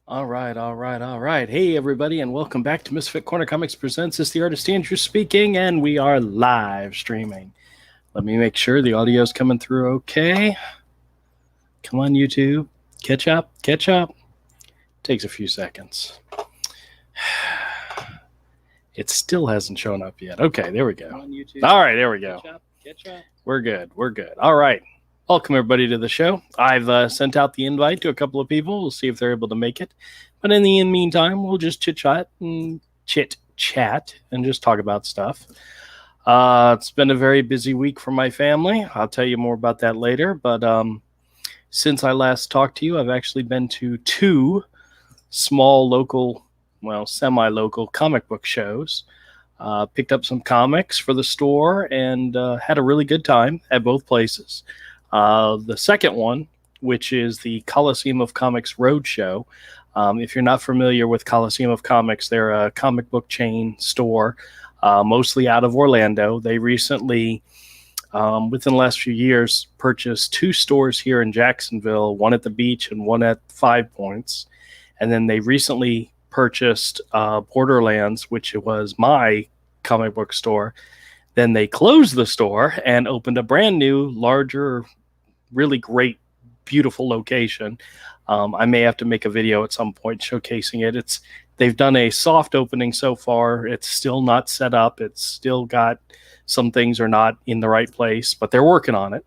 All right, all right, all right. Hey, everybody, and welcome back to Misfit Corner Comics Presents. It's the artist Andrew speaking, and we are live streaming. Let me make sure the audio's coming through okay. Come on, YouTube. Catch up, catch up. Takes a few seconds. It still hasn't shown up yet. Okay, there we go. Come on, YouTube. All right, there we go. Catch up. We're good, we're good. All right. Welcome, everybody, to the show. I've sent out the invite to a couple of people. We'll see if they're able to make it. But in the meantime, we'll just chit-chat and just talk about stuff. It's been a very busy week for my family. I'll tell you more about that later. But since I last talked to you, I've actually been to two small local, semi-local comic book shows. Picked up some comics for the store and had a really good time at both places. The second one, which is the Coliseum of Comics Roadshow. If you're not familiar with Coliseum of Comics, they're a comic book chain store, mostly out of Orlando. They recently, within the last few years, purchased two stores here in Jacksonville, one at the beach and one at 5 Points. And then they recently purchased Borderlands, which was my comic book store. Then they closed the store and opened a brand new, larger, really great, beautiful location. I may have to make a video at some point showcasing it. They've done a soft opening so far. It's still not set up. It's still got some things are not in the right place, but they're working on it.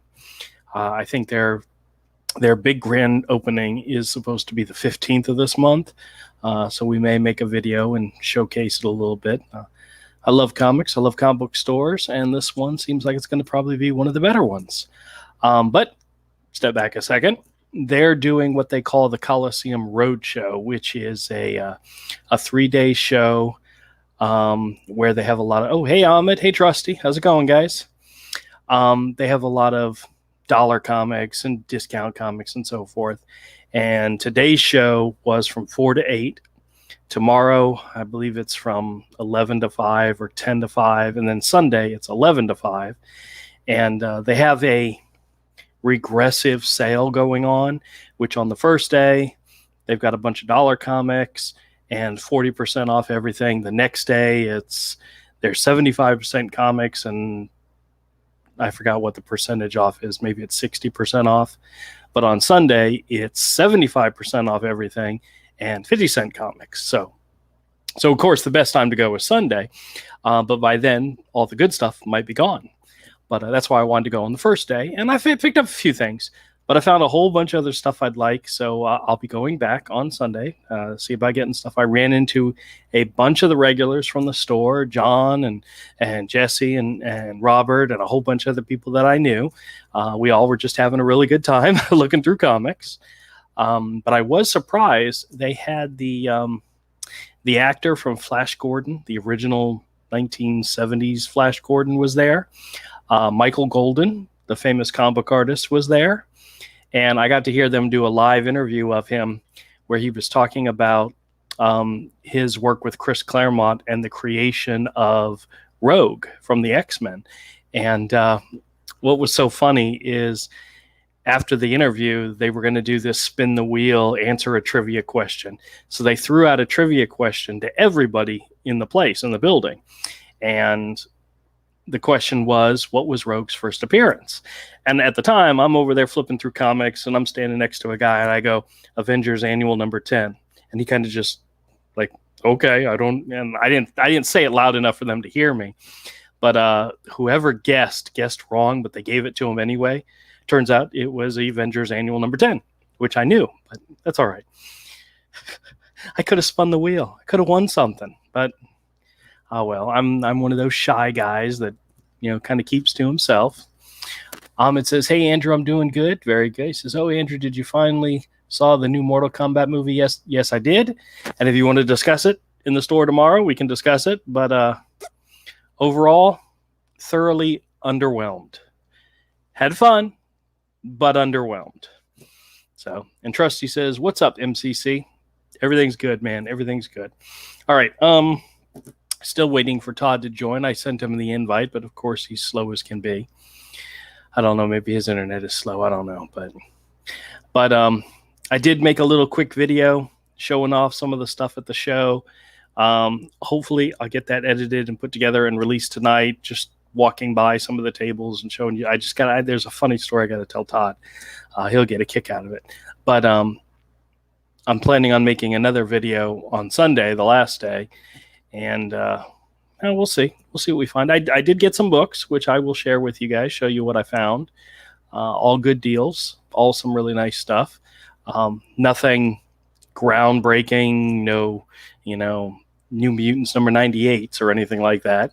I think their big grand opening is supposed to be the 15th of this month. So we may make a video and showcase it a little bit. I love comics. I love comic book stores, and this one seems like it's going to probably be one of the better ones. But step back a second. They're doing what they call the Coliseum Roadshow, which is a 3-day show where they have a lot of, oh, hey, Ahmed. Hey, Trusty. How's it going, guys? They have a lot of dollar comics and discount comics and so forth. And today's show was from 4 to 8. Tomorrow, I believe it's from 11 to 5 or 10 to 5. And then Sunday, it's 11 to 5. And they have a regressive sale going on, which on the first day, they've got a bunch of dollar comics and 40% off everything. The next day, there's 75% comics, and I forgot what the percentage off is. Maybe it's 60% off. But on Sunday, it's 75% off everything and 50-cent comics. So of course, the best time to go is Sunday. But by then, all the good stuff might be gone. But that's why I wanted to go on the first day. And I picked up a few things. But I found a whole bunch of other stuff I'd like. So I'll be going back on Sunday, see about getting stuff. I ran into a bunch of the regulars from the store, John and Jesse and Robert and a whole bunch of other people that I knew. We all were just having a really good time looking through comics. But I was surprised they had the actor from Flash Gordon, the original 1970s Flash Gordon was there. Michael Golden, the famous comic book artist, was there. And I got to hear them do a live interview of him where he was talking about his work with Chris Claremont and the creation of Rogue from the X-Men. And what was so funny is after the interview, they were going to do this spin the wheel, answer a trivia question. So they threw out a trivia question to everybody in the place, in the building. And the question was, what was Rogue's first appearance? And at the time, I'm over there flipping through comics, and I'm standing next to a guy, and I go, Avengers Annual number 10. And he kind of just like, okay, I didn't say it loud enough for them to hear me. But whoever guessed wrong, but they gave it to him anyway. Turns out it was Avengers Annual number 10, which I knew, but that's all right. I could have spun the wheel. I could have won something, but oh well. I'm one of those shy guys that, kind of keeps to himself. It says, hey, Andrew, I'm doing good. Very good. He says, oh, Andrew, did you finally saw the new Mortal Kombat movie? Yes, I did. And if you want to discuss it in the store tomorrow, we can discuss it. But overall, thoroughly underwhelmed. Had fun, but underwhelmed. So, and Trusty says, what's up, MCC? Everything's good, man. Everything's good. All right. Still waiting for Todd to join. I sent him the invite, but of course he's slow as can be. I don't know. Maybe his internet is slow. I don't know. But I did make a little quick video showing off some of the stuff at the show. Hopefully I'll get that edited and put together and released tonight, just walking by some of the tables and showing you. There's a funny story I got to tell Todd. He'll get a kick out of it. But I'm planning on making another video on Sunday, the last day, and we'll see. We'll see what we find. I did get some books, which I will share with you guys, show you what I found. All good deals, all some really nice stuff. Nothing groundbreaking, no, New Mutants number 98s or anything like that.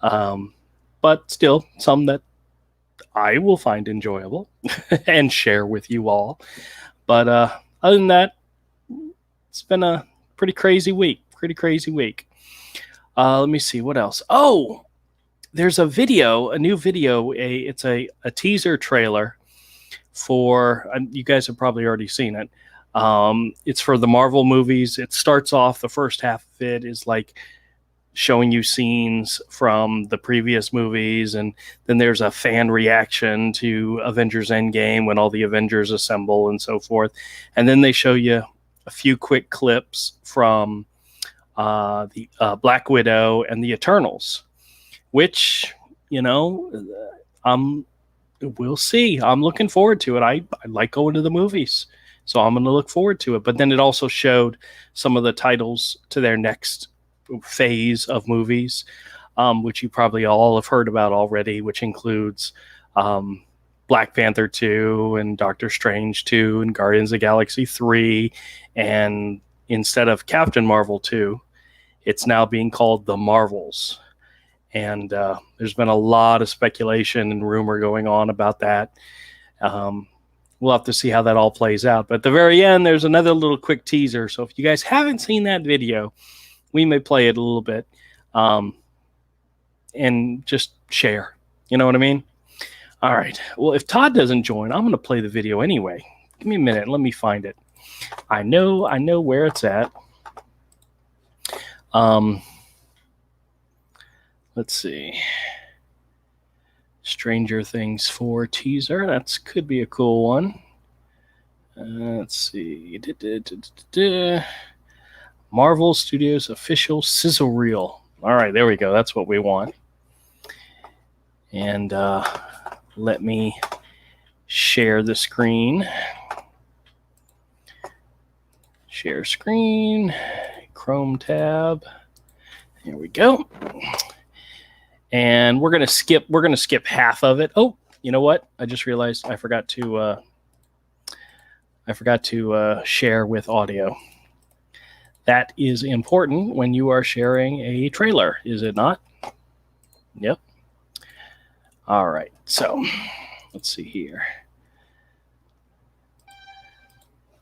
But still, some that I will find enjoyable and share with you all. But other than that, it's been a pretty crazy week. Let me see what else. Oh, there's a new video. It's a teaser trailer for, you guys have probably already seen it. It's for the Marvel movies. It starts off, the first half of it is like showing you scenes from the previous movies, and then there's a fan reaction to Avengers Endgame when all the Avengers assemble and so forth. And then they show you a few quick clips from the Black Widow and the Eternals, which, we'll see. I'm looking forward to it. I like going to the movies, so I'm going to look forward to it. But then it also showed some of the titles to their next phase of movies, which you probably all have heard about already, which includes Black Panther 2 and Doctor Strange 2 and Guardians of the Galaxy 3. And instead of Captain Marvel 2, it's now being called The Marvels. And there's been a lot of speculation and rumor going on about that. We'll have to see how that all plays out. But at the very end, there's another little quick teaser. So if you guys haven't seen that video, we may play it a little bit and just share. You know what I mean? All right. Well, if Todd doesn't join, I'm going to play the video anyway. Give me a minute. Let me find it. I know where it's at. Let's see. Stranger Things 4 teaser. That could be a cool one. Let's see. Marvel Studios official sizzle reel. All right, there we go. That's what we want. And let me share the screen. Share screen. Chrome tab. Here we go. And we're gonna skip half of it. Oh, you know what? I just realized I forgot to share with audio. That is important when you are sharing a trailer, is it not? Yep. All right. So let's see here.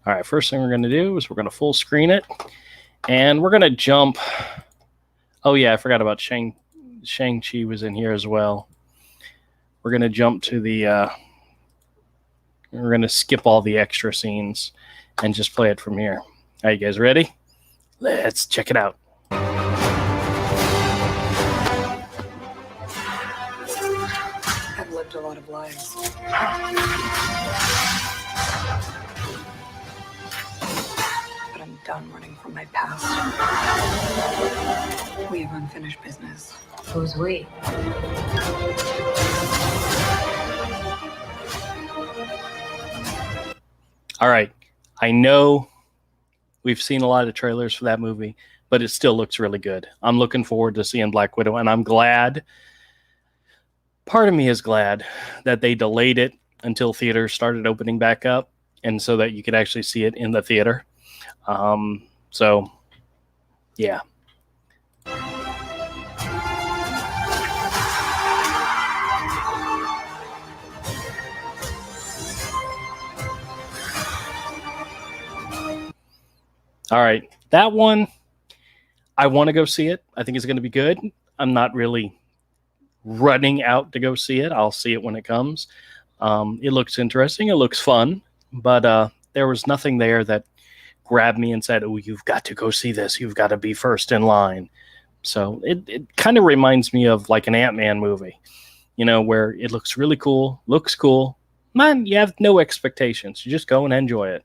All right. First thing we're going to do is we're going to full screen it, and we're going to jump. Oh yeah, I forgot about Shang-Chi was in here as well. We're going to jump to the. We're going to skip all the extra scenes and just play it from here. Are you guys ready? Let's check it out. I've lived a lot of lives. But I'm done running from my past. We have unfinished business. Who's we? All right. I know we've seen a lot of trailers for that movie, but it still looks really good. I'm looking forward to seeing Black Widow, and I'm glad, part of me is glad that they delayed it until theaters started opening back up, and so that you could actually see it in the theater. So, yeah. All right, that one, I want to go see it. I think it's going to be good. I'm not really running out to go see it. I'll see it when it comes. It looks interesting. It looks fun. But there was nothing there that grabbed me and said, oh, you've got to go see this. You've got to be first in line. So it kind of reminds me of like an Ant-Man movie, where it looks really cool, looks cool. Man, you have no expectations. You just go and enjoy it.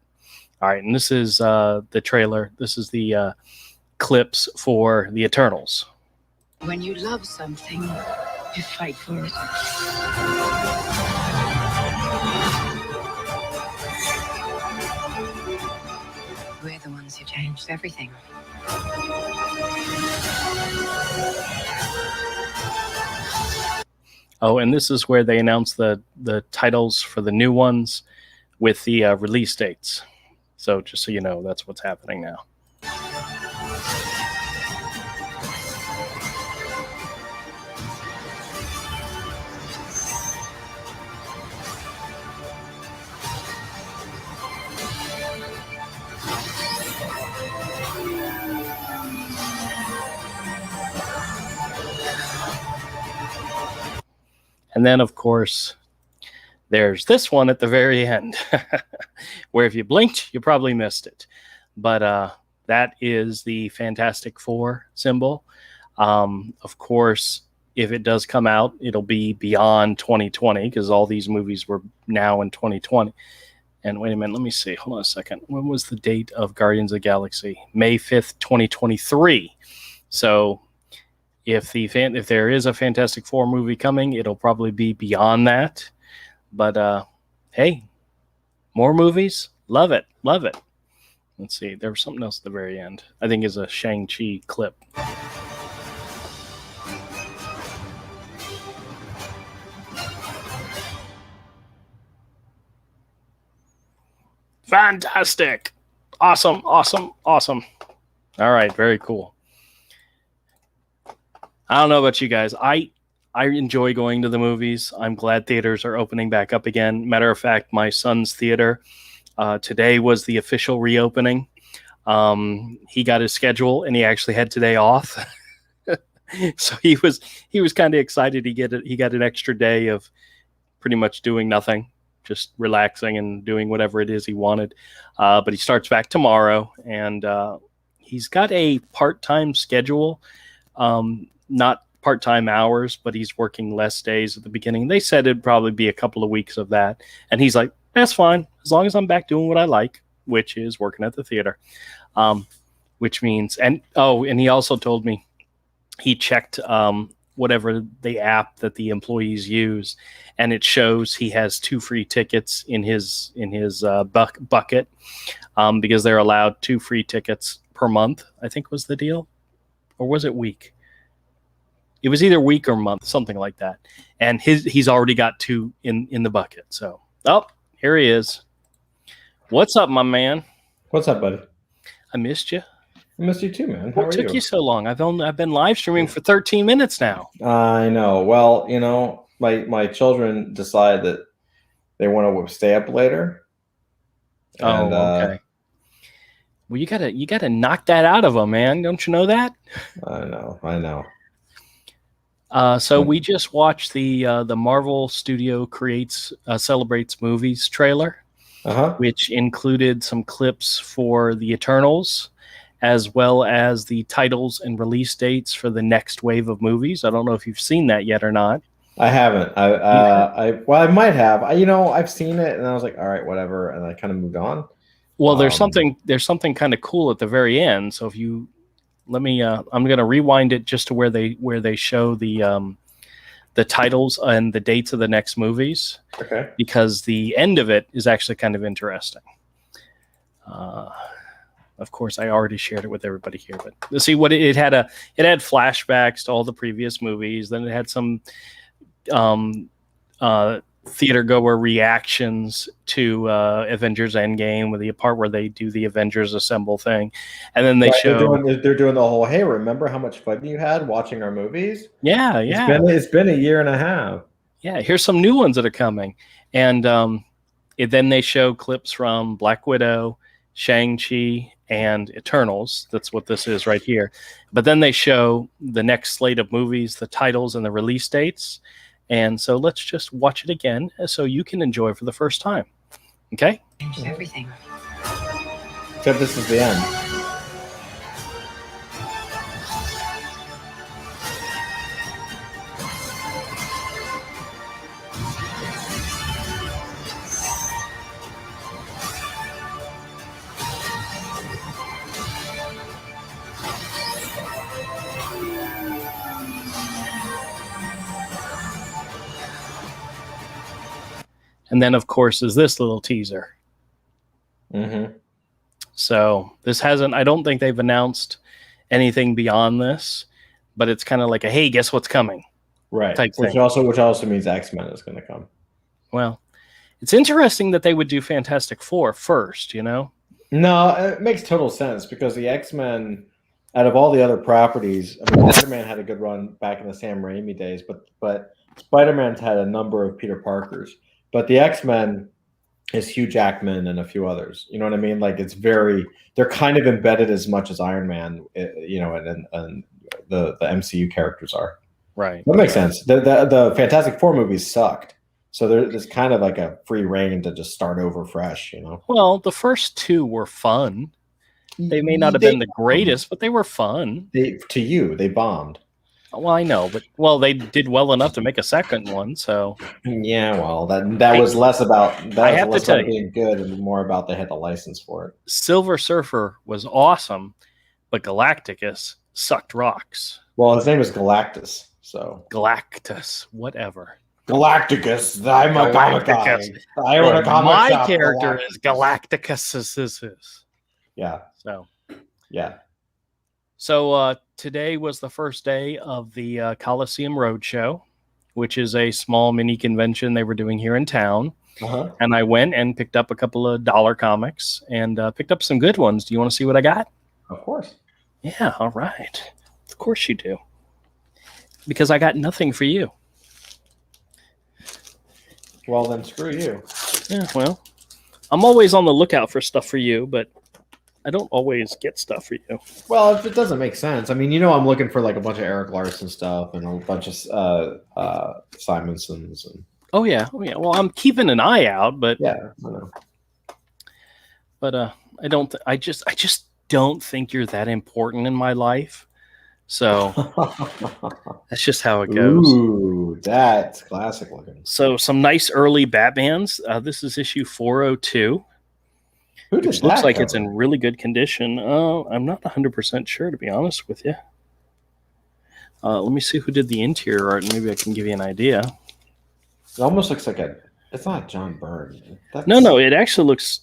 All right, and this is the trailer. This is the clips for the Eternals. When you love something, you fight for it. We're the ones who changed everything. Oh, and this is where they announce the titles for the new ones with the release dates. So just so you know, that's what's happening now. And then, of course, there's this one at the very end, where if you blinked, you probably missed it. But that is the Fantastic Four symbol. Of course, if it does come out, it'll be beyond 2020 because all these movies were now in 2020. And wait a minute, let me see. Hold on a second. When was the date of Guardians of the Galaxy? May 5th, 2023. So if there is a Fantastic Four movie coming, it'll probably be beyond that. But hey, more movies, love it. Let's see, there was something else at the very end. I think is a Shang-Chi clip. Fantastic, awesome. All right, very cool. I don't know about you guys. I enjoy going to the movies. I'm glad theaters are opening back up again. Matter of fact, my son's theater today was the official reopening. He got his schedule and he actually had today off. So he was kind of excited. He got an extra day of pretty much doing nothing, just relaxing and doing whatever it is he wanted. But he starts back tomorrow, and he's got a part-time schedule. Not part-time hours, but he's working less days at the beginning. They said it'd probably be a couple of weeks of that. And he's like, that's fine, as long as I'm back doing what I like, which is working at the theater. Which means, and he also told me he checked whatever the app that the employees use, and it shows he has 2 free tickets in his bucket because they're allowed 2 free tickets per month, I think was the deal. Or was it week? It was either week or month, something like that. And he's already got 2 in the bucket. So, here he is. What's up, my man? What's up, buddy? I missed you. I missed you too, man. What took you so long? I've been live streaming for 13 minutes now. I know. Well, my children decide that they want to stay up later. And, okay. Well, you gotta knock that out of them, man. Don't you know that? I know. So we just watched the Marvel Studio Celebrates Movies trailer, which included some clips for the Eternals, as well as the titles and release dates for the next wave of movies. I don't know if you've seen that yet or not. I haven't. I might have. I've seen it, and I was like, all right, whatever, and I kind of moved on. Well, there's something kind of cool at the very end. So if you let me, I'm going to rewind it just to where they show the titles and the dates of the next movies. Okay. Because the end of it is actually kind of interesting. Of course, I already shared it with everybody here, but let's see what it had. It had flashbacks to all the previous movies. Then it had some theater goer reactions to Avengers Endgame, with the part where they do the Avengers Assemble thing, and then they're doing the whole, hey, remember how much fun you had watching our movies? Yeah. It's been a year and a half. Yeah, here's some new ones that are coming, and then they show clips from Black Widow, Shang-Chi, and Eternals. That's what this is right here. But then they show the next slate of movies, the titles, and the release dates. And so let's just watch it again so you can enjoy for the first time. Okay? Everything. Except this is the end. And then, of course, is this little teaser. Mm-hmm. So this I don't think they've announced anything beyond this, but it's kind of like a, hey, guess what's coming? Right. Type Which thing. also means X-Men is going to come. Well, it's interesting that they would do Fantastic Four first, you know? No, it makes total sense because the X-Men, out of all the other properties, I mean, Spider-Man had a good run back in the Sam Raimi days, but Spider-Man's had a number of Peter Parkers. But the X-Men is Hugh Jackman and a few others. You know what I mean? Like they're kind of embedded as much as Iron Man, you know, and the MCU characters are. Right. That makes sense. The Fantastic Four movies sucked. So there's kind of like a free reign to just start over fresh, you know? Well, the first two were fun. They may not have been the greatest, but they were fun. They bombed. Well, I know, but they did well enough to make a second one. So yeah, well, that was less about being good and more about they had the license for it. Silver Surfer was awesome, but Galacticus sucked rocks. Well, his name is Galactus, so Galactus, whatever. Galacticus. I'm a comic guy. I own a comic my shop. character is Galacticus. Yeah. So. Yeah. So today was the first day of the Coliseum Roadshow, which is a small mini convention they were doing here in town. Uh-huh. And I went and picked up a couple of dollar comics and picked up some good ones. Do you want to see what I got? Of course. Yeah, all right. Of course you do. Because I got nothing for you. Well, then screw you. Yeah, well, I'm always on the lookout for stuff for you, but I don't always get stuff for you. Well, if it doesn't make sense. I mean, you know, I'm looking for like a bunch of Eric Larson stuff and a bunch of Simonsons. And... Oh yeah. Well, I'm keeping an eye out, but yeah, I know. But I don't. I just don't think you're that important in my life. So that's just how it goes. Ooh, that's classic looking. So some nice early Batmans. This is issue 402. Which looks like it's in really good condition. I'm not 100% sure, to be honest with you. Let me see who did the interior art, and maybe I can give you an idea. It almost looks like it's not John Byrne. No, it actually looks...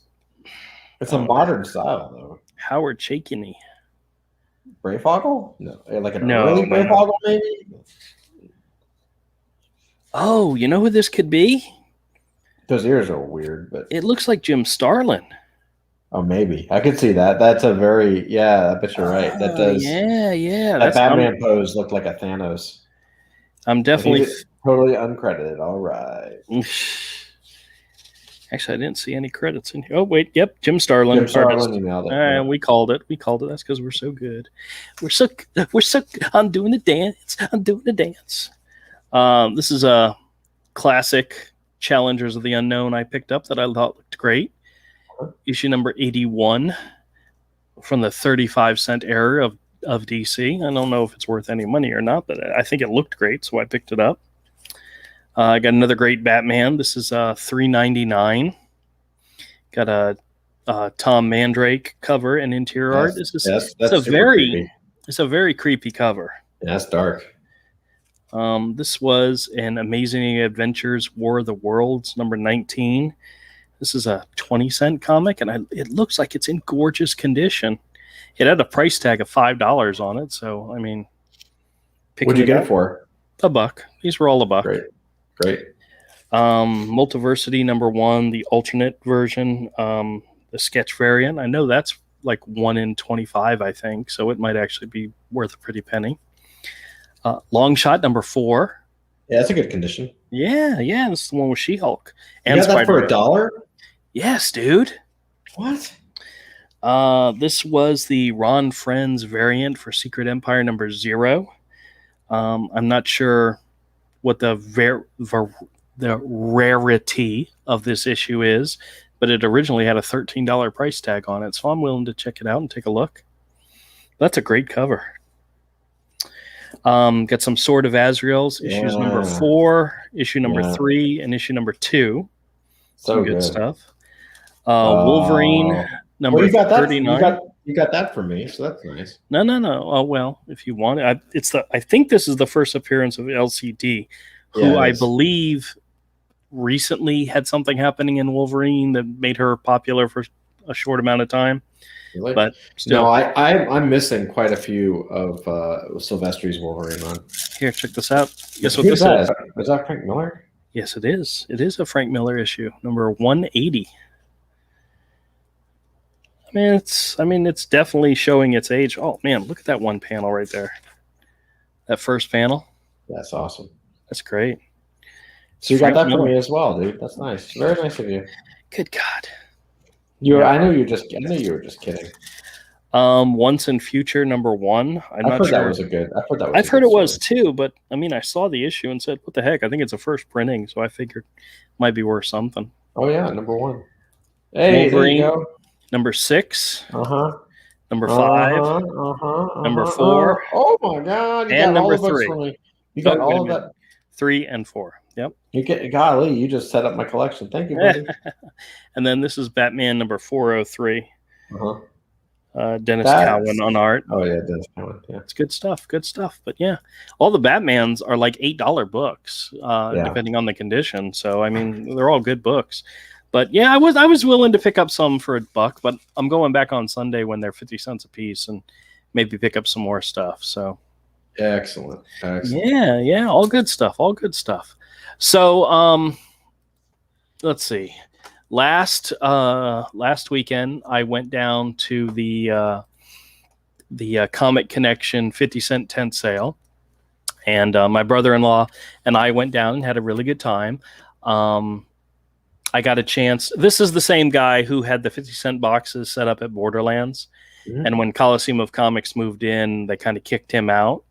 It's a modern style, though. Howard Chaykin-y. Brayfogle? No. Like an early Brayfogle, maybe? Oh, you know who this could be? Those ears are weird, but... It looks like Jim Starlin. Oh, maybe. I could see that. That's a very... Yeah, I bet you're right. That does... Yeah. That Batman pose looked like a Thanos. I'm definitely... Totally uncredited. All right. Actually, I didn't see any credits in here. Oh, wait. Yep. Jim Starlin. Jim Starlin, you nailed it. Yeah. We called it. That's because we're so good. We're so I'm doing the dance. This is a classic Challengers of the Unknown I picked up that I thought looked great. Issue number 81 from the 35-cent era of DC. I don't know if it's worth any money or not, but I think it looked great, so I picked it up. I got another great Batman. This is $3.99. Got a Tom Mandrake cover and interior art. This is it's a very creepy cover. Yeah, that's dark. This was an Amazing Adventures War of the Worlds number 19. This is a 20-cent comic, and it looks like it's in gorgeous condition. It had a price tag of $5 on it, so I mean, what'd you get it for? $1. These were all $1. Great. Multiversity number 1, the alternate version, the sketch variant. I know that's like 1 in 25, I think, so it might actually be worth a pretty penny. Long Shot number 4. Yeah, that's a good condition. Yeah, this is the one with She-Hulk. And you got that for $1? Yes, dude. What? This was the Ron Friends variant for Secret Empire number 0. I'm not sure what the rarity of this issue is, but it originally had a $13 price tag on it, so I'm willing to check it out and take a look. That's a great cover. Got some Sword of Azrael's issues number 4, issue number 3, and issue number 2. Some good stuff. Wolverine number 39. You got that for me, so that's nice. No. Oh well, if you want it, I think this is the first appearance of LCD, who I believe recently had something happening in Wolverine that made her popular for a short amount of time. Really? But still, no, I'm missing quite a few of Silvestri's Wolverine run. Here, check this out. Guess what Who's this that? is? Is that Frank Miller? Yes, it is. It is a Frank Miller issue, number 180. I mean, it's definitely showing its age. Oh man, look at that one panel right there. That first panel. That's awesome. That's great. So you got that for me as well, dude. That's nice. Very nice of you. Good God. I knew you were just kidding. Once and Future number 1. I've heard that was a good. I've heard it was too, but I mean, I saw the issue and said, "What the heck?" I think it's a first printing, so I figured it might be worth something. Oh yeah, number 1. Hey, Wolverine, there you go. Number 6. Number 5. Number 4. Oh my God! You and got number all the books 3. for me. You got all of that. 3 and 4. Yep. Golly, you just set up my collection. Thank you, buddy. And then this is Batman number 403. Dennis That's- Cowan on art. Oh yeah, Dennis Cowan. Yeah. It's good stuff. Good stuff. But yeah, all the Batmans are like $8 books, depending on the condition. So I mean, they're all good books. But yeah, I was willing to pick up some for $1, but I'm going back on Sunday when they're 50 cents a piece and maybe pick up some more stuff. So Excellent. yeah, all good stuff. All good stuff. So let's see. Last weekend, I went down to the Comic Connection 50-cent tent sale, and my brother-in-law and I went down and had a really good time. I got a chance. This is the same guy who had the 50-cent boxes set up at Borderlands, and when Coliseum of Comics moved in, they kind of kicked him out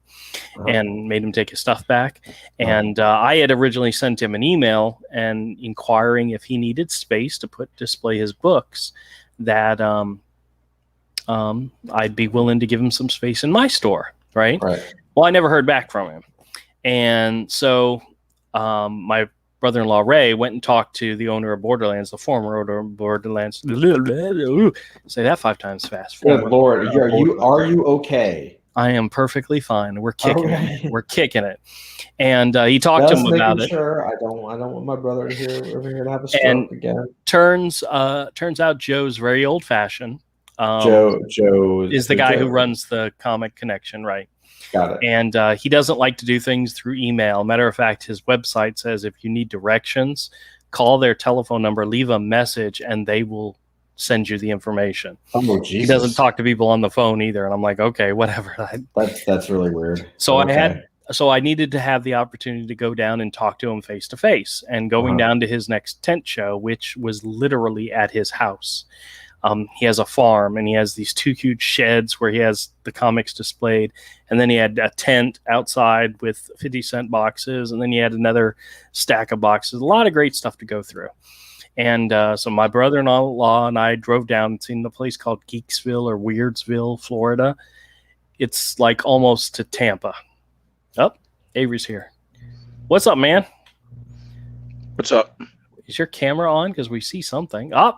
and made him take his stuff back. And I had originally sent him an email and inquiring if he needed space to display his books, that I'd be willing to give him some space in my store, right? Well, I never heard back from him. And so my brother-in-law Ray went and talked to the owner of Borderlands, the former owner of Borderlands. Say that 5 times fast. Good Lord, are you okay? I am perfectly fine. We're kicking it. We're kicking it. And he talked to him about it. Sure, I don't want my brother over here to have a stroke again. Turns out Joe's very old fashioned. Joe is the guy who runs the Comic Connection, right? Got it. And he doesn't like to do things through email. Matter of fact, his website says if you need directions, call their telephone number, leave a message, and they will send you the information. Oh, Jesus. He doesn't talk to people on the phone either. And I'm like, okay, whatever. That's really weird. So I needed to have the opportunity to go down and talk to him face to face, and going down to his next tent show, which was literally at his house. He has a farm, and he has these 2 huge sheds where he has the comics displayed. And then he had a tent outside with 50-cent boxes. And then he had another stack of boxes, a lot of great stuff to go through. And so my brother-in-law and I drove down and seen the place called Geeksville or Weirdsville, Florida. It's like almost to Tampa. Oh, Avery's here. What's up, man? What's up? Is your camera on? Because we see something. Oh.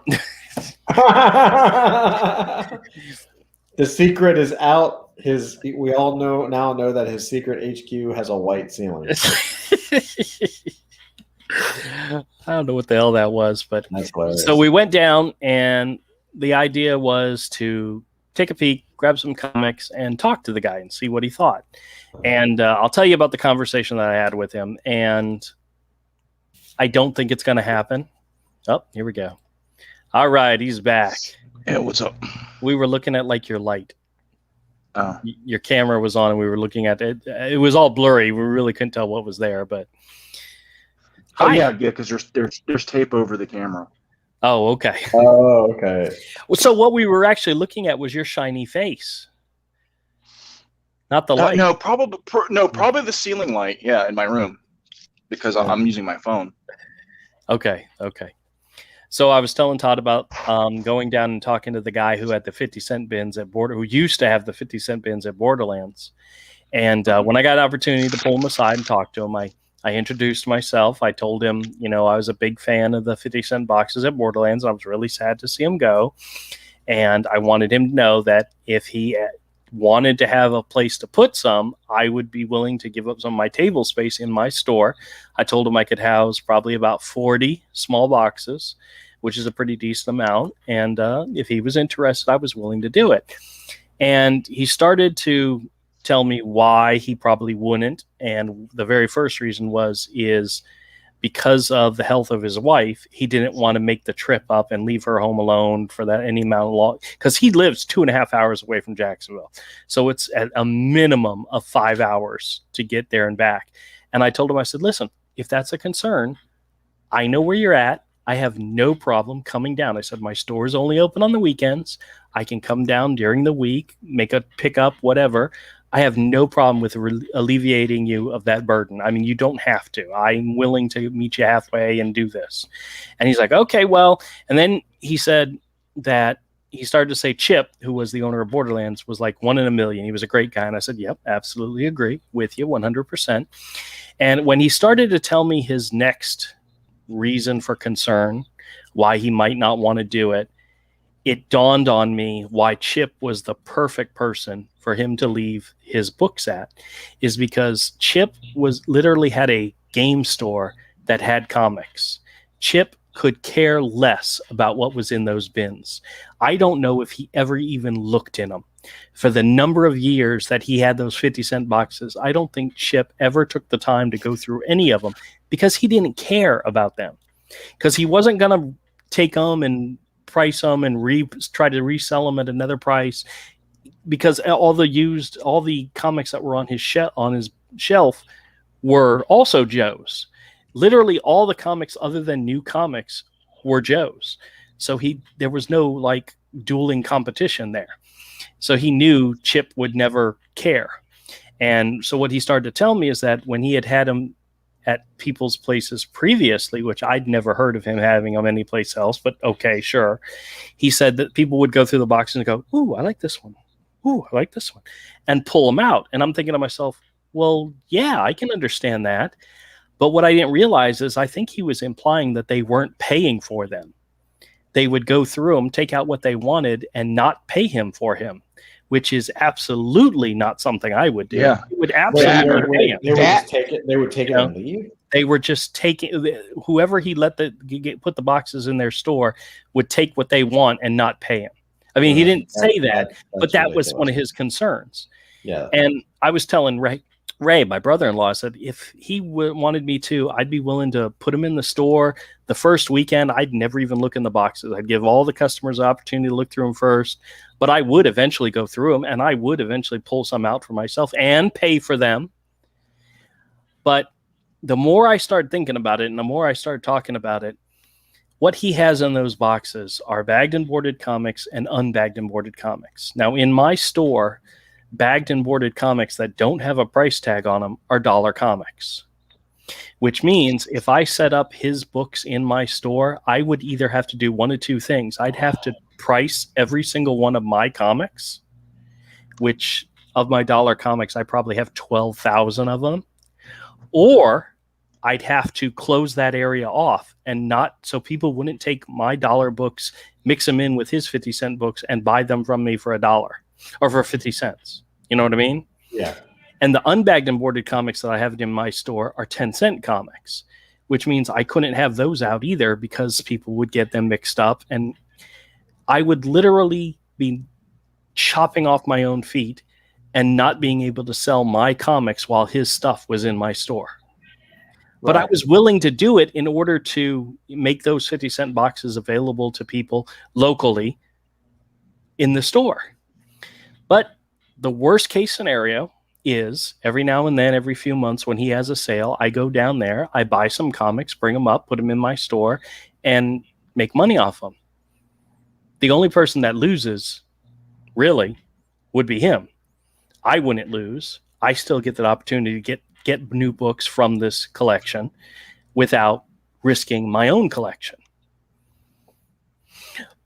The secret is out. We all know that his secret HQ has a white ceiling. I don't know what the hell that was, but that's hilarious. So we went down, and the idea was to take a peek, grab some comics, and talk to the guy and see what he thought. And I'll tell you about the conversation that I had with him, and I don't think it's going to happen. Oh, here we go. All right, he's back. Yeah, what's up? We were looking at like your light. Oh. Your camera was on, and we were looking at it. It was all blurry. We really couldn't tell what was there, but. Oh yeah, because there's tape over the camera. Oh, okay. Oh, okay. So what we were actually looking at was your shiny face, not the light. No, probably the ceiling light. Yeah, in my room, because I'm using my phone. Okay. So I was telling Todd about going down and talking to the guy who had the 50-cent bins at who used to have the 50-cent bins at Borderlands, and when I got an opportunity to pull him aside and talk to him, I introduced myself. I told him, I was a big fan of the 50-cent boxes at Borderlands. And I was really sad to see him go. And I wanted him to know that if he wanted to have a place to put some, I would be willing to give up some of my table space in my store. I told him I could house probably about 40 small boxes, which is a pretty decent amount. And if he was interested, I was willing to do it. And he started to tell me why he probably wouldn't. And the very first reason is because of the health of his wife, he didn't want to make the trip up and leave her home alone for that any amount of long, because he lives 2.5 hours away from Jacksonville. So it's at a minimum of 5 hours to get there and back. And I told him, I said, listen, if that's a concern, I know where you're at. I have no problem coming down. I said, my store is only open on the weekends. I can come down during the week, make a pickup, whatever. I have no problem with alleviating you of that burden. I mean, you don't have to. I'm willing to meet you halfway and do this. And he's like, okay, well. And then he said that he started to say Chip, who was the owner of Borderlands, was like 1 in a million. He was a great guy. And I said, yep, absolutely agree with you 100%. And when he started to tell me his next reason for concern, why he might not want to do it, it dawned on me why Chip was the perfect person for him to leave his books at, is because Chip literally had a game store that had comics. Chip could care less about what was in those bins. I don't know if he ever even looked in them. For the number of years that he had those 50-cent boxes, I don't think Chip ever took the time to go through any of them, because he didn't care about them. Because he wasn't going to take them and price them and try to resell them at another price, because all the comics that were on his shelf were also Joe's. Literally all the comics other than New Comics were Joe's. So there was no like dueling competition there. So he knew Chip would never care. And so what he started to tell me is that when he had him at people's places previously, which I'd never heard of him having them anyplace else, but okay, sure. He said that people would go through the boxes and go, ooh, I like this one. Ooh, I like this one. And pull them out. And I'm thinking to myself, well, yeah, I can understand that. But what I didn't realize is I think he was implying that they weren't paying for them. They would go through them, take out what they wanted, and not pay him for him, which is absolutely not something I would do. Yeah. It would absolutely pay him. They would take it and leave? They were just taking whoever he let put the boxes in their store would take what they want and not pay him. I mean, he didn't say that, but that was one of his concerns. Yeah. And I was telling Ray, my brother-in-law, said if he wanted me to, I'd be willing to put him in the store. The first weekend, I'd never even look in the boxes. I'd give all the customers the opportunity to look through them first, but I would eventually go through them, and I would eventually pull some out for myself and pay for them. But the more I started thinking about it and the more I started talking about it, what he has in those boxes are bagged and boarded comics and unbagged and boarded comics. Now, in my store, bagged and boarded comics that don't have a price tag on them are dollar comics, which means if I set up his books in my store, I would either have to do one of two things. I'd have to price every single one of my comics, which of my dollar comics, I probably have 12,000 of them, or I'd have to close that area off and not so people wouldn't take my dollar books, mix them in with his 50-cent books and buy them from me for $1 or for 50 cents. You know what I mean? Yeah. And the unbagged and boarded comics that I have in my store are 10-cent comics, which means I couldn't have those out either because people would get them mixed up. And I would literally be chopping off my own feet and not being able to sell my comics while his stuff was in my store. But I was willing to do it in order to make those 50-cent boxes available to people locally in the store. But the worst case scenario is every now and then, every few months when he has a sale, I go down there, I buy some comics, bring them up, put them in my store, and make money off them. The only person that loses, really, would be him. I wouldn't lose. I still get the opportunity to get new books from this collection without risking my own collection.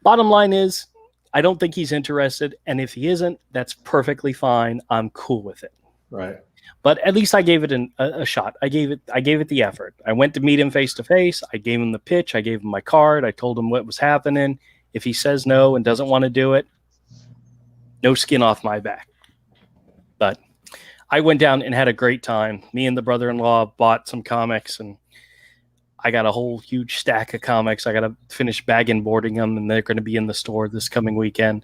Bottom line is, I don't think he's interested, and if he isn't, that's perfectly fine. I'm cool with it. Right. But at least I gave it a shot. I gave it the effort. I went to meet him face to face. I gave him the pitch. I gave him my card. I told him what was happening. If he says no and doesn't want to do it, no skin off my back. I went down and had a great time. Me and the brother-in-law bought some comics, and I got a whole huge stack of comics. I got to finish bag and boarding them, and they're going to be in the store this coming weekend.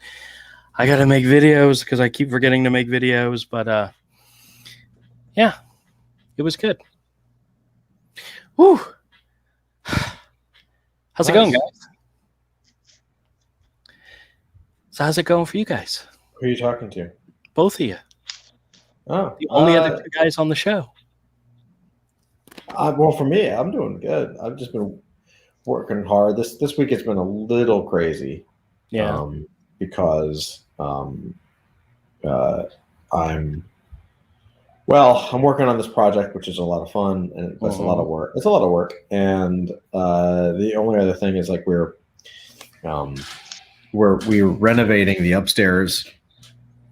I got to make videos because I keep forgetting to make videos, but yeah, it was good. Woo! How's it going, guys? So how's it going for you guys? Who are you talking to? Both of you. Oh, The only other two guys on the show. Well, for me, I'm doing good. I've just been working hard. This week it's been a little crazy. Yeah. Because I'm working on this project, which is a lot of fun, and it's a lot of work. It's a lot of work, and the only other thing is like we're renovating the upstairs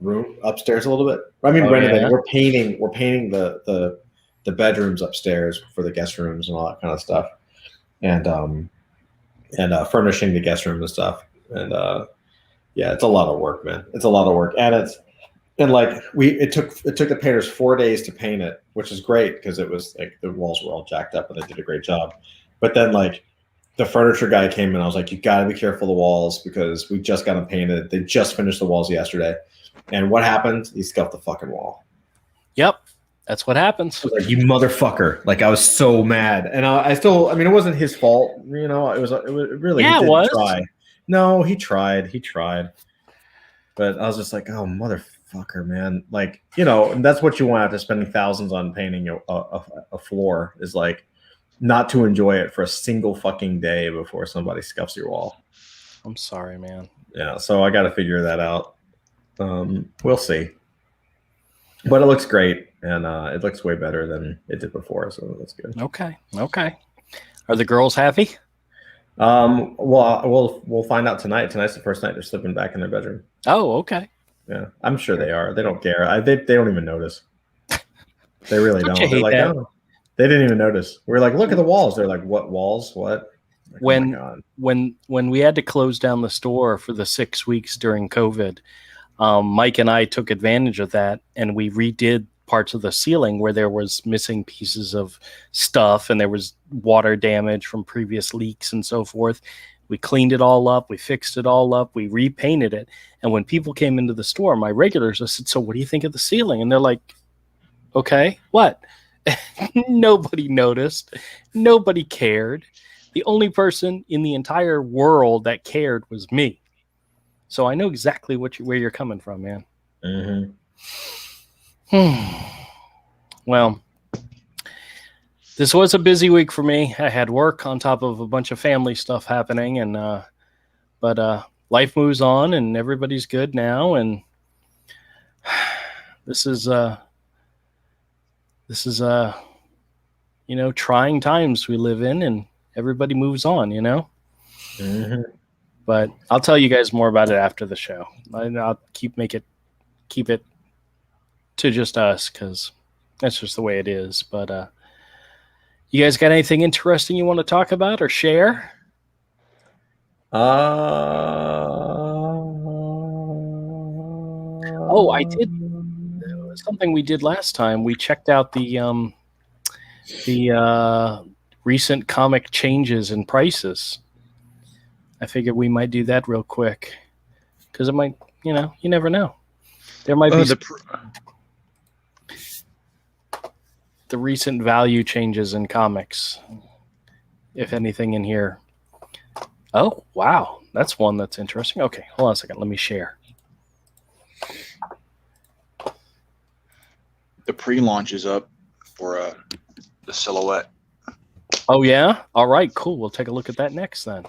room a little bit. I mean, renovating. Yeah. We're painting the bedrooms upstairs for the guest rooms and all that kind of stuff, and furnishing the guest room and stuff. And yeah, it's a lot of work, man. It's a lot of work, and it took the painters 4 days to paint it, which is great because it was like the walls were all jacked up and they did a great job. But then like the furniture guy came in, I was like, you got to be careful of the walls because we just got them painted. They just finished the walls yesterday, and what happened? He scuffed the fucking wall. Yep. That's what happens. I was like, you motherfucker. Like, I was so mad. And I mean, it wasn't his fault. You know, it really, yeah, he didn't try. No, he tried. But I was just like, oh, motherfucker, man. Like, you know, and that's what you want after spending thousands on painting a floor is like not to enjoy it for a single fucking day before somebody scuffs your wall. I'm sorry, man. Yeah, so I got to figure that out. We'll see. But it looks great, and it looks way better than it did before, so that's good. Okay. Are the girls happy? Well, we'll find out tonight. Tonight's the first night they're slipping back in their bedroom. Oh, okay. Yeah, I'm sure they are. They don't care. They don't even notice. They really don't. They're like, oh, they didn't even notice. We're like, look at the walls. They're like, what walls? What? Like, when we had to close down the store for the 6 weeks during COVID, Mike and I took advantage of that, and we redid parts of the ceiling where there was missing pieces of stuff and there was water damage from previous leaks and so forth. We cleaned it all up. We fixed it all up. We repainted it. And when people came into the store, my regulars, I said, so what do you think of the ceiling? And they're like, okay, what? Nobody noticed. Nobody cared. The only person in the entire world that cared was me. So I know exactly where you're coming from, man. Mm-hmm. Well, this was a busy week for me. I had work on top of a bunch of family stuff happening, and but life moves on, and everybody's good now. And this is you know, trying times we live in, and everybody moves on. You know. Mm-hmm. But I'll tell you guys more about it after the show. I'll keep it to just us because that's just the way it is. But you guys got anything interesting you want to talk about or share? Oh, I did something we did last time. We checked out the recent comic changes in prices. I figured we might do that real quick because it might, you know, you never know. There might be the recent value changes in comics, if anything in here. Oh, wow. That's one that's interesting. Okay, hold on a second. Let me share. The pre-launch is up for the silhouette. Oh, yeah? All right, cool. We'll take a look at that next then.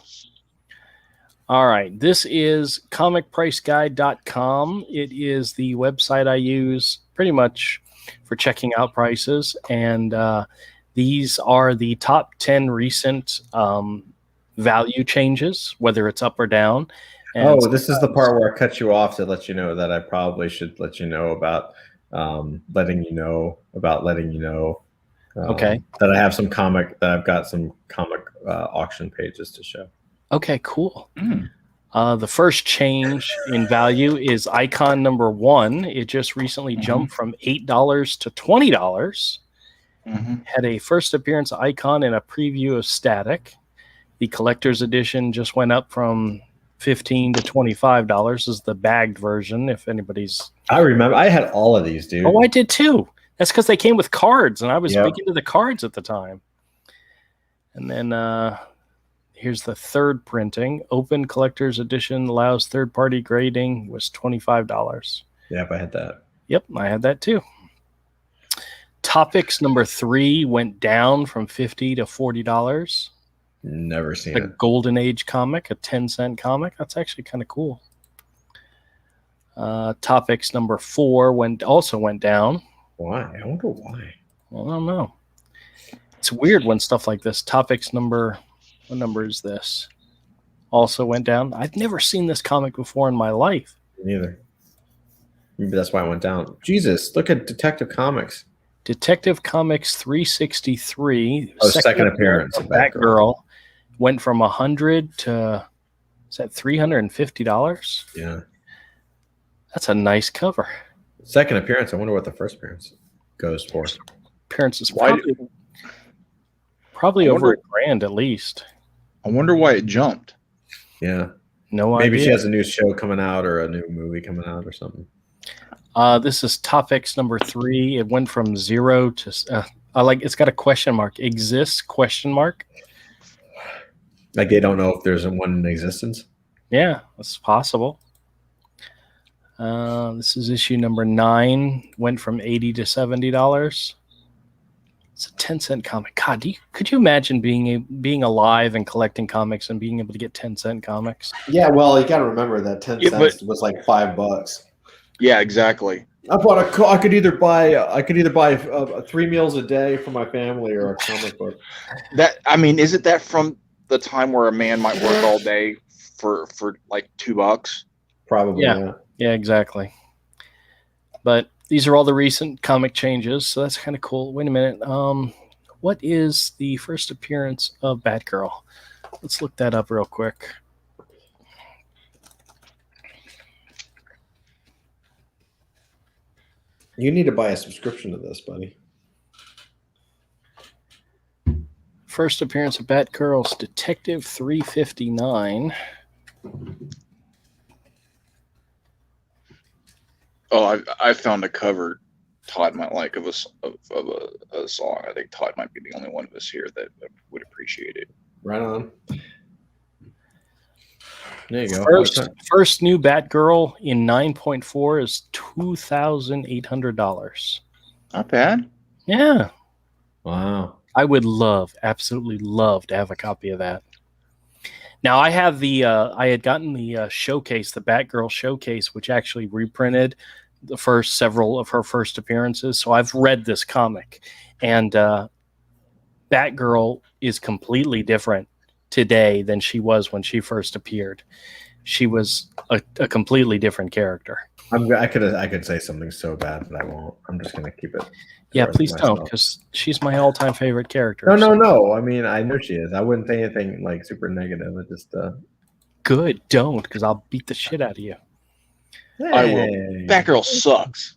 All right, this is comicpriceguide.com. It is the website I use pretty much for checking out prices, and these are the top 10 recent value changes, whether it's up or down. And this is the part where I cut you off to let you know that I probably should let you know about letting you know okay, that I have I've got some comic auction pages to show. Okay, cool. The first change in value is icon number 1. It just recently jumped from $8 to $20. Had a first appearance icon and a preview of Static. The collector's edition just went up from $15 to $25. This is the bagged version, if anybody's... I remember. I had all of these, dude. Oh, I did too. That's because they came with cards, and I was big into the cards at the time. And then here's the third printing. Open collector's edition allows third-party grading. Was $25. Yep, I had that. Yep, I had that too. Topics number 3 went down from $50 to $40. Never seen The it. Golden Age comic, a 10-cent comic. That's actually kind of cool. Topics number 4 also went down. Why? I wonder why. I don't know. It's weird when stuff like this. Topics number, what number is this? Also went down. I've never seen this comic before in my life. Neither. Maybe that's why it went down. Jesus, look at Detective Comics. Detective Comics 363. Oh, second appearance of Batgirl went from $100 to, is that $350? Yeah. That's a nice cover. Second appearance. I wonder what the first appearance goes for. Appearance is probably over $1,000 at least. I wonder why it jumped. Yeah. No idea. Maybe she has a new show coming out or a new movie coming out or something. This is Topics number 3. It went from 0 to it's got a question mark. Exists question mark. Like they don't know if there's one in existence. Yeah, that's possible. This is issue number 9. Went from $80 to $70. It's a 10-cent comic. God, could you imagine being alive and collecting comics and being able to get 10-cent comics? Yeah, well, you got to remember that 10 cents was like $5. Yeah, exactly. I could either buy 3 meals a day for my family or a comic book. Isn't that from the time where a man might work all day for like $2? Probably. Yeah, exactly. But these are all the recent comic changes, so that's kind of cool. Wait a minute. What is the first appearance of Batgirl? Let's look that up real quick. You need to buy a subscription to this, buddy. First appearance of Batgirl's Detective 359. Oh, I found a cover Todd might like of a song. I think Todd might be the only one of us here that would appreciate it. Right on. There you go. First new Batgirl in 9.4 is $2,800. Not bad. Yeah. Wow. I would absolutely love to have a copy of that. Now I have I had gotten the showcase, the Batgirl showcase, which actually reprinted the first several of her first appearances. So I've read this comic, and Batgirl is completely different today than she was when she first appeared. She was a completely different character. I could say something so bad, but I won't. I'm just gonna keep it. Yeah, please don't, because she's my all-time favorite character. No. I mean, I know she is. I wouldn't say anything like super negative. It just good. Don't, because I'll beat the shit out of you. Hey. I will. Batgirl sucks.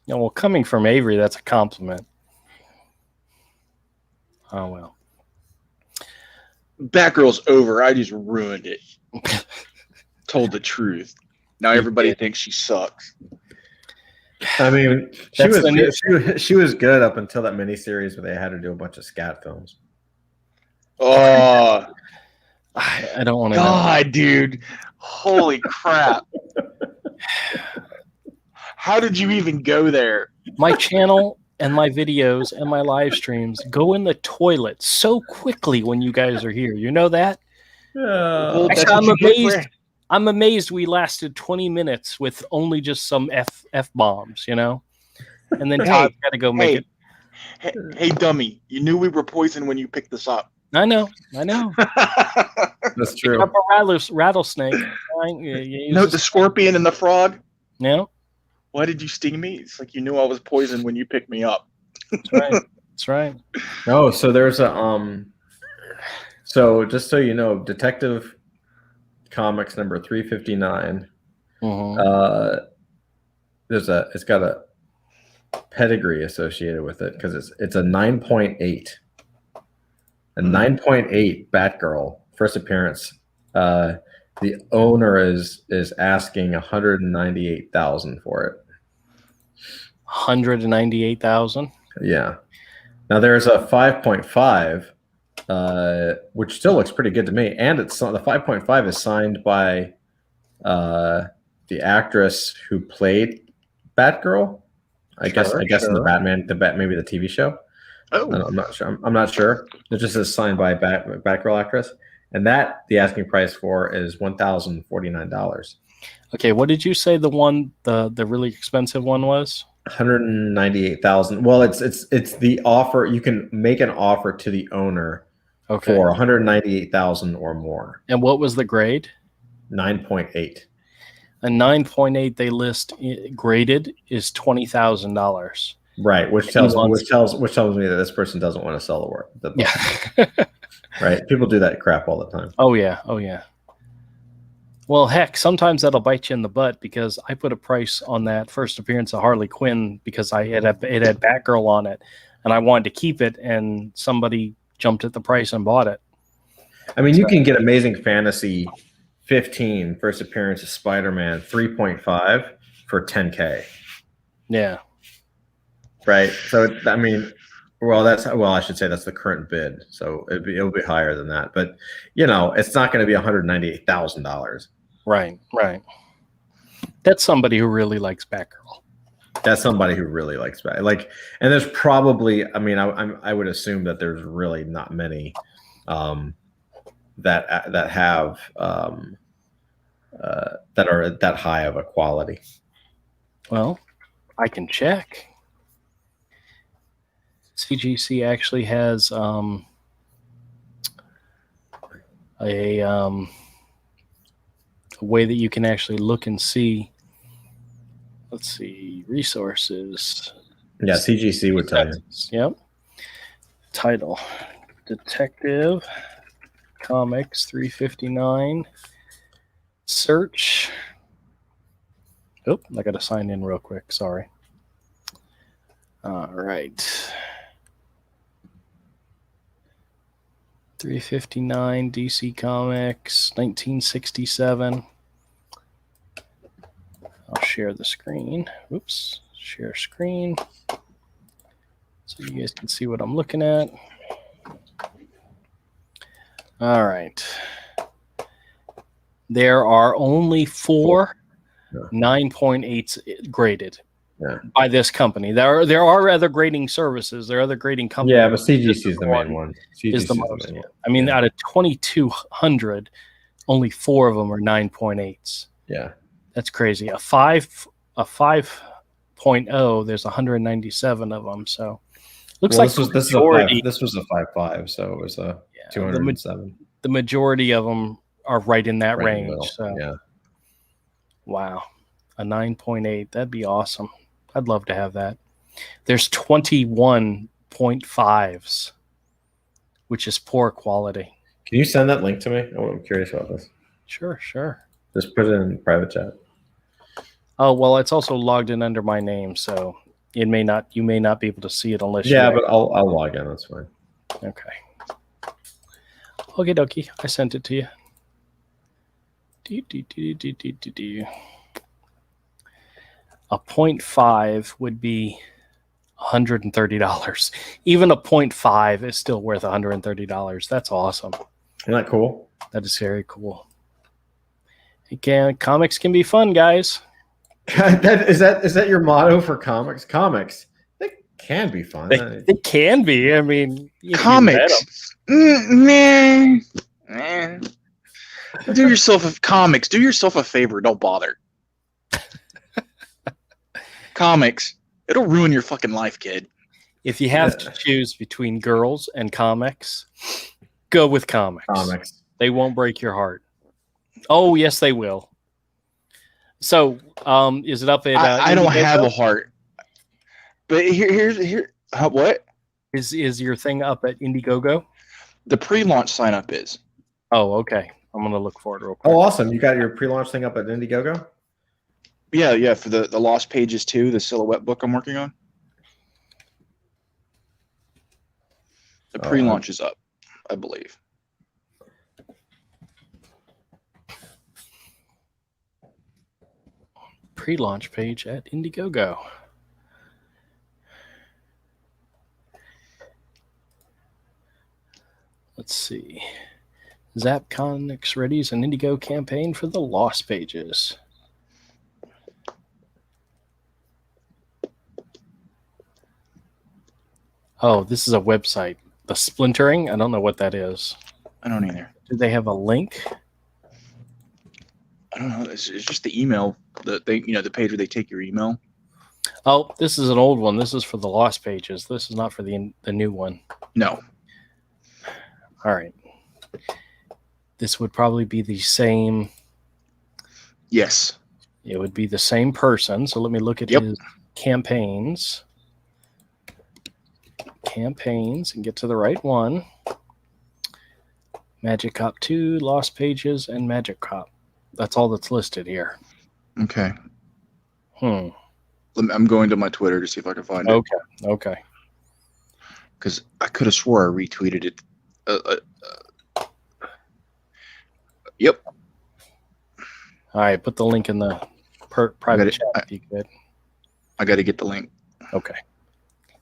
No, well, coming from Avery, that's a compliment. Oh well. Batgirl's over. I just ruined it. Told the truth. Now everybody thinks she sucks. I mean, she was good up until that miniseries where they had to do a bunch of scat films. Oh, I don't want to. God, dude. Holy crap. How did you even go there? My channel and my videos and my live streams go in the toilet so quickly when you guys are here. You know that? Actually, I'm amazed we lasted 20 minutes with only just some F-bombs, you know? And then Todd's got to go make it. Hey, dummy. You knew we were poisoned when you picked this up. I know. That's true. Up a rattlesnake. No, the scorpion and the frog? No. Why did you sting me? It's like you knew I was poisoned when you picked me up. That's right. That's right. Oh, so there's a so just so you know, Detective Comics number 359. Mhm. It's got a pedigree associated with it because it's a 9.8. A 9.8 Batgirl first appearance. The owner is asking 198,000 for it. 198,000. Yeah. Now there's a 5.5, which still looks pretty good to me, and the 5.5 is signed by the actress who played Batgirl. I guess in the maybe the TV show. Oh, I'm not sure. I'm not sure. It just says signed by Batgirl actress, and that the asking price for is $1,049. Okay, what did you say the really expensive one was? 198,000. Well, it's the offer. You can make an offer to the owner for 198,000 or more. And what was the grade? 9.8. A 9.8 they list graded is $20,000. Right, which tells me that this person doesn't want to sell the work. Yeah. Right. People do that crap all the time. Oh yeah. Well, heck, sometimes that'll bite you in the butt because I put a price on that first appearance of Harley Quinn because it had Batgirl on it, and I wanted to keep it, and somebody jumped at the price and bought it. I mean, you can get Amazing Fantasy 15 first appearance of Spider-Man 3.5 for $10K. Yeah. Right. So I mean, I should say that's the current bid. So it'll be higher than that. But it's not going to be $198,000. Right. That's somebody who really likes Batgirl. That's somebody who really likes Batgirl. And there's probably, I mean, I would assume that there's really not many that have that are that high of a quality. Well, I can check. CGC actually has a way that you can actually look and see. Let's see, resources. Yeah, CGC would tell you. Yep. Title: Detective Comics 359. Search. Oh, I got to sign in real quick. Sorry. All right. 359 DC Comics 1967. I'll share the screen. Oops. Share screen. So you guys can see what I'm looking at. All right. There are only 4 9.8s graded by this company. There are other grading services. There are other grading companies. Yeah, but CGC is the main one. Is the most. I mean, out of 2,200, only 4 of them are 9.8s. Yeah, that's crazy. A 5.0. There's 197 of them. So looks like this was a 5.5. So it was a 207. The majority of them are right in that range. So yeah. Wow. A 9.8. That'd be awesome. I'd love to have that. There's 21.5s, which is poor quality. Can you send that link to me? I'm curious about this. Sure. Just put it in private chat. Oh, well, it's also logged in under my name, so you may not be able to see it unless but I'll log in. That's fine. Okay. Okie dokie. I sent it to you. A 0.5 would be $130. Even a 0.5 is still worth $130. That's awesome. Isn't that cool? That is very cool. Comics can be fun, guys. Is that your motto for comics? Comics, they can be fun. They can be. I mean, comics, man. Do yourself a favor. Don't bother. Comics, it'll ruin your fucking life, kid. If you have to choose between girls and comics, go with comics. They won't break your heart. Oh, yes, they will. So, is it up at? I don't have a heart. But here. What is your thing up at Indiegogo? The pre-launch sign up is. Oh, okay. I'm gonna look for it real quick. Oh, awesome! You got your pre-launch thing up at Indiegogo? Yeah, for the Lost Pages 2, the silhouette book I'm working on. The pre-launch is up, I believe. Pre-launch page at Indiegogo. Let's see. Zapconics readies an Indigo campaign for the Lost Pages. Oh, this is a website. The splintering? I don't know what that is. I don't either. Do they have a link? I don't know. It's just the email. The page where they take your email. Oh, this is an old one. This is for the Lost Pages. This is not for the new one. No. All right. This would probably be the same. Yes. It would be the same person. So let me look at his campaigns. Campaigns and get to the right one. Magic Cop 2, Lost Pages, and Magic Cop. That's all that's listed here. Okay. I'm going to my Twitter to see if I can find it. Okay. Because I could have swore I retweeted it. Yep. All right, put the link in the private chat if you could. I got to get the link. Okay.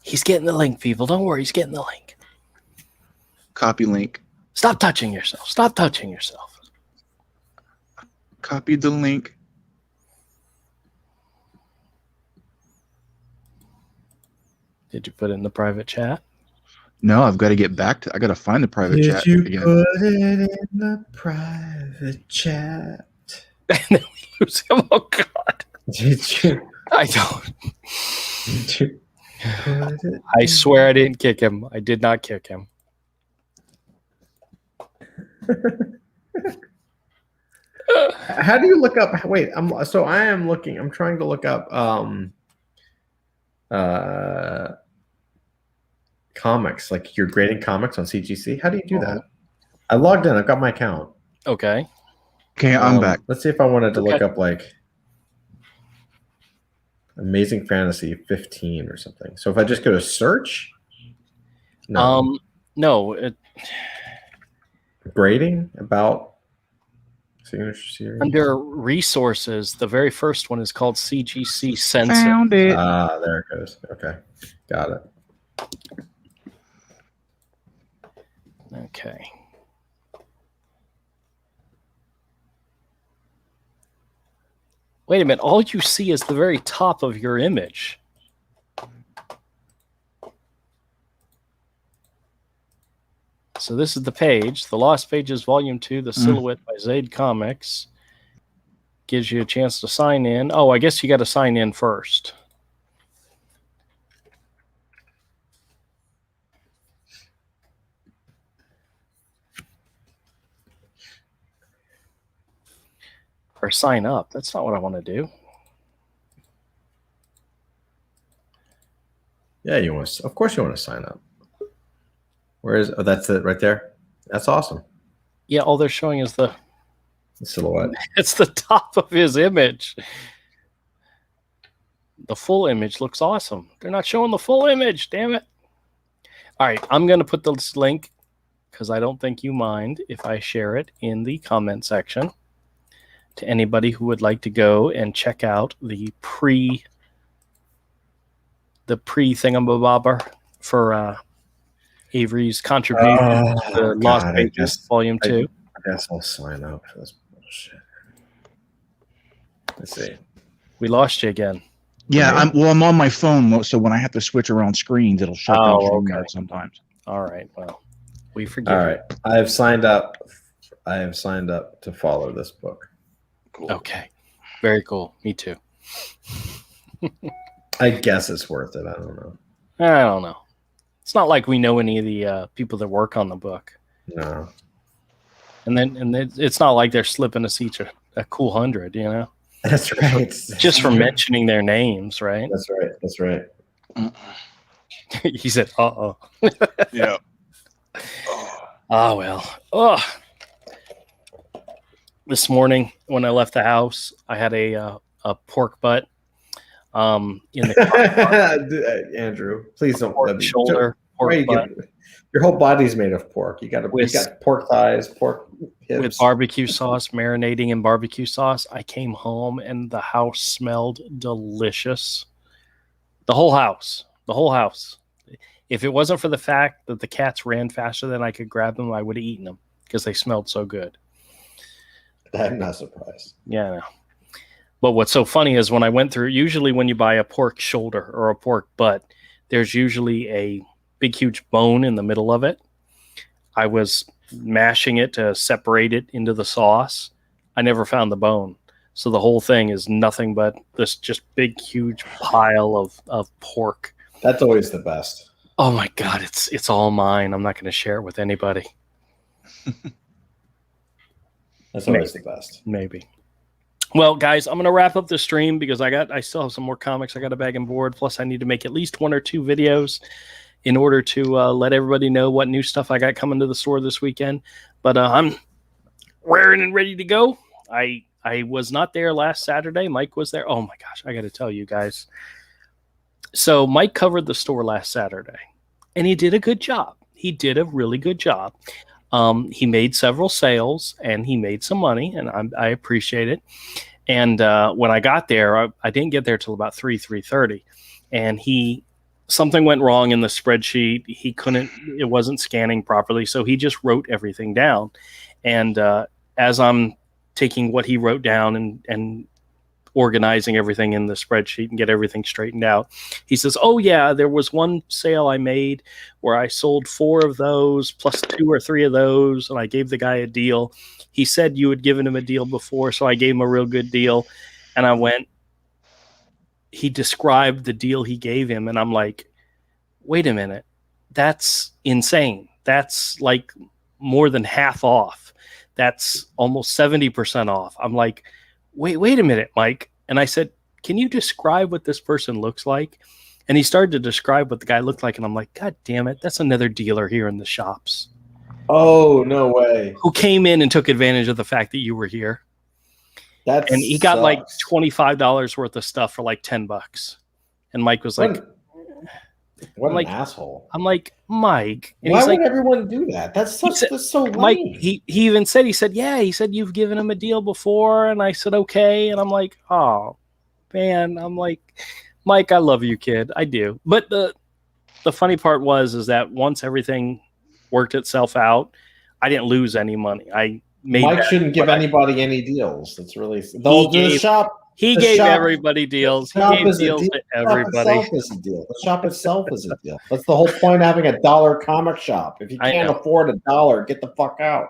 He's getting the link, people. Don't worry, he's getting the link. Copy link. Stop touching yourself. Stop touching yourself. Copy the link. Did you put it in the private chat? No, I've got to get back to. I got to find the private chat. Did you again. put it in the private chat? And then we lose him. Oh God. Did you? I don't. Did you put it? I swear I didn't kick him. I did not kick him. How do you look up? Wait, I'm looking. I'm trying to look up comics. Like you're grading comics on CGC. How do you do that? I logged in. I've got my account. Okay. Okay, I'm back. Let's see if I wanted to look up like Amazing Fantasy 15 or something. So if I just go to search, no. Grading about signature series under resources. The very first one is called CGC Census. Found it. There it goes. Okay, got it. Okay. Wait a minute. All you see is the very top of your image. So this is the page. The Lost Pages Volume 2, The Silhouette by Zaid Comics. Gives you a chance to sign in. Oh, I guess you got to sign in first. Or sign up. That's not what I want to do. Yeah, of course you want to sign up. Where is? Oh, that's it right there. That's awesome. Yeah, all they're showing is the silhouette. It's the top of his image. The full image looks awesome. They're not showing the full image. Damn it. All right, I'm going to put this link because I don't think you mind if I share it in the comment section to anybody who would like to go and check out the pre thingamabobber for Avery's contribution to the Lost Pages Volume 2. I guess I'll sign up for this bullshit. Let's see. We lost you again. Yeah, I'm on my phone, so when I have to switch around screens, it'll shut down StreamYard sometimes. All right. Well, we forgive. All right. I have signed up to follow this book. Cool. Okay. Very cool. Me too. I guess it's worth it. I don't know. I don't know. It's not like we know any of the people that work on the book. No. And it's not like they're slipping us each a cool 100, you know? That's right. Just for mentioning their names, right? That's right. He said, uh-oh. Yeah. Oh, well. Oh. this morning when I left the house, I had a pork butt in the car. Andrew, please don't pork shoulder, pork butt. Your whole body's made of pork. You got pork thighs, pork hips. With barbecue sauce, marinating in barbecue sauce. I came home and the house smelled delicious. The whole house. If it wasn't for the fact that the cats ran faster than I could grab them, I would have eaten them because they smelled so good. I'm not surprised. Yeah, I know. But what's so funny is when I went through, usually when you buy a pork shoulder or a pork butt, there's usually a big, huge bone in the middle of it. I was mashing it to separate it into the sauce. I never found the bone. So the whole thing is nothing but this just big, huge pile of pork. That's always the best. Oh my God, it's all mine. I'm not going to share it with anybody. That's always the best. Maybe. Well, guys, I'm going to wrap up the stream because I still have some more comics I got to bag and board. Plus, I need to make at least 1 or 2 videos in order to let everybody know what new stuff I got coming to the store this weekend. But I'm raring and ready to go. I was not there last Saturday. Mike was there. Oh, my gosh. I got to tell you guys. So Mike covered the store last Saturday, and he did a good job. He did a really good job. He made several sales and he made some money, and I appreciate it. And when I got there, I didn't get there till about 3:30, and something went wrong in the spreadsheet. It wasn't scanning properly, so he just wrote everything down. And as I'm taking what he wrote down and organizing everything in the spreadsheet and get everything straightened out, he says, "Oh yeah, there was one sale I made where I sold 4 of those plus 2 or 3 of those, and I gave the guy a deal. He said you had given him a deal before, so I gave him a real good deal." And I went, he described the deal he gave him, and I'm like, wait a minute, that's insane. That's like more than half off. That's almost 70% off. I'm like, wait a minute, Mike. And I said, can you describe what this person looks like? And he started to describe what the guy looked like. And I'm like, God damn it. That's another dealer here in the shops. Oh, no way. Who came in and took advantage of the fact that you were here. And he got like $25 worth of stuff for like $10. And Mike was like, what an asshole. I'm like, Mike. And why would like, everyone do that? That's so lame. Mike, he even said, he said, you've given him a deal before. And I said, okay. And I'm like, oh, man. I'm like, Mike, I love you, kid. I do. But the funny part is that once everything worked itself out, I didn't lose any money. Mike shouldn't give anybody any deals. That's really the shop. He gave everybody deals. He gave deals to everybody. The shop itself is a deal. That's the whole point of having a dollar comic shop. If you can't afford $1, get the fuck out.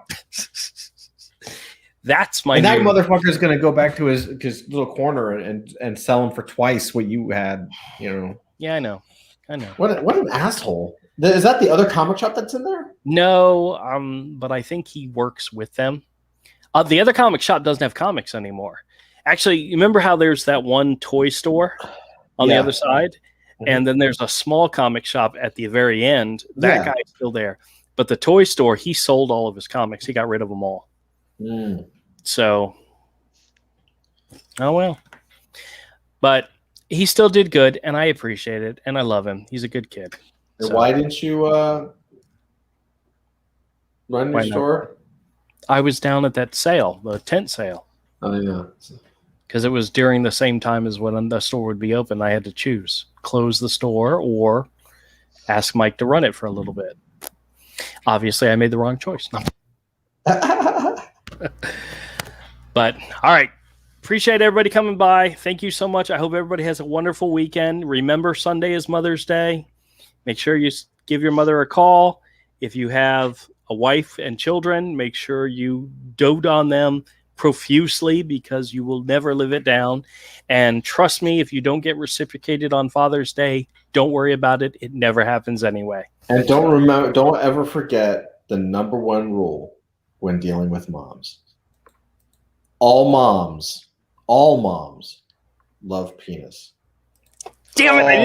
That's my. And that motherfucker is going to go back to his little corner and sell them for twice what you had. You know. Yeah, I know. What an asshole. Is that the other comic shop that's in there? No, but I think he works with them. The other comic shop doesn't have comics anymore. Actually, you remember how there's that one toy store on the other side? Mm-hmm. And then there's a small comic shop at the very end. That guy's still there. But the toy store, he sold all of his comics. He got rid of them all. Mm. So, oh well. But he still did good, and I appreciate it, and I love him. He's a good kid. So, why didn't you run your store? I was down at that sale, the tent sale. Oh, yeah. Because it was during the same time as when the store would be open. I had to choose, close the store or ask Mike to run it for a little bit. Obviously, I made the wrong choice. But, all right. Appreciate everybody coming by. Thank you so much. I hope everybody has a wonderful weekend. Remember, Sunday is Mother's Day. Make sure you give your mother a call. If you have a wife and children, make sure you dote on them profusely because you will never live it down. And trust me, if you don't get reciprocated on Father's Day, don't worry about it. It never happens anyway. And don't ever forget the #1 rule when dealing with moms. All moms love penis. Damn it.